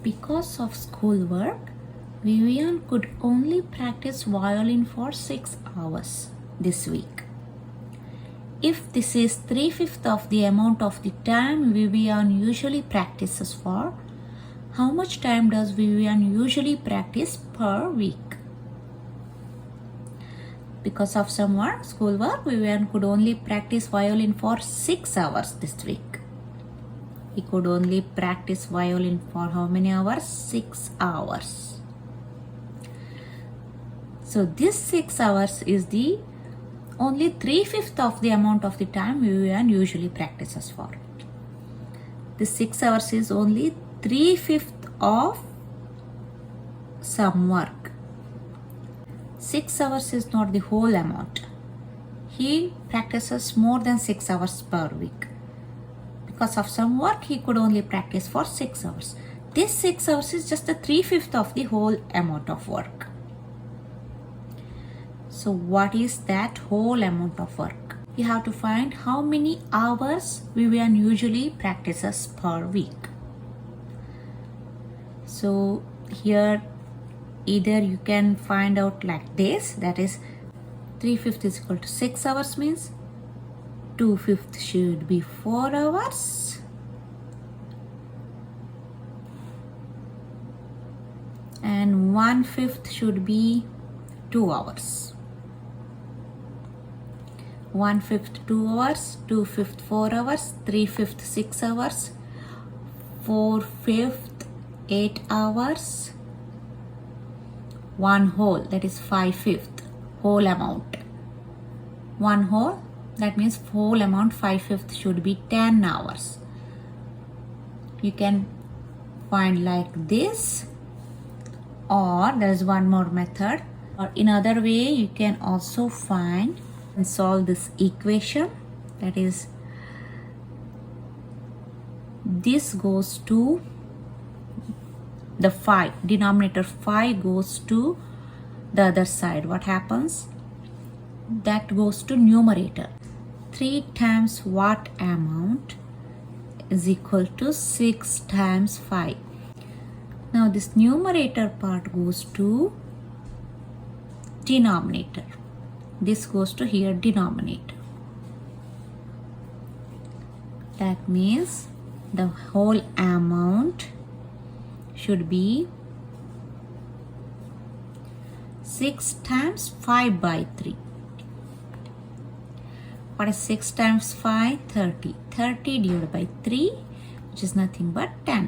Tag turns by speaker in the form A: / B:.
A: Because of schoolwork, Vivian could only practice violin for 6 hours this week. If this is 3/5 of the amount of the time Vivian usually practices for, how much time does Vivian usually practice per week? Because of some schoolwork, Vivian could only practice violin for 6 hours this week. He could only practice violin for how many hours? 6 hours. So this 6 hours is the only 3/5 of the amount of the time Vivian usually practices for. This 6 hours is only 3/5 of some work. 6 hours is not the whole amount. He practices more than 6 hours per week. Because of some work, he could only practice for 6 hours. This 6 hours is just the 3/5 of the whole amount of work. So what is that whole amount of work? You have to find how many hours Vivian usually practices per week. So here either you can find out like this, that is 3/5 is equal to 6 hours means 2/5 should be 4 hours. And 1/5 should be 2 hours. 1/5 2 hours, 2/5 4 hours, 3/5 6 hours, 4/5 8 hours, 1 whole, that is 5/5 whole amount. 1 whole, that means whole amount 5/5 should be 10 hours. You can find like this, or there is one more method, or in other way you can also find and solve this equation, that is this goes to the 5, denominator 5 goes to the other side. What happens? That goes to numerator. 3 times what amount is equal to 6 times 5. Now this numerator part goes to denominator. This goes to here denominator. That means the whole amount should be 6 times 5 by 3. What is 6 times 5? 30. 30 divided by 3, which is nothing but 10.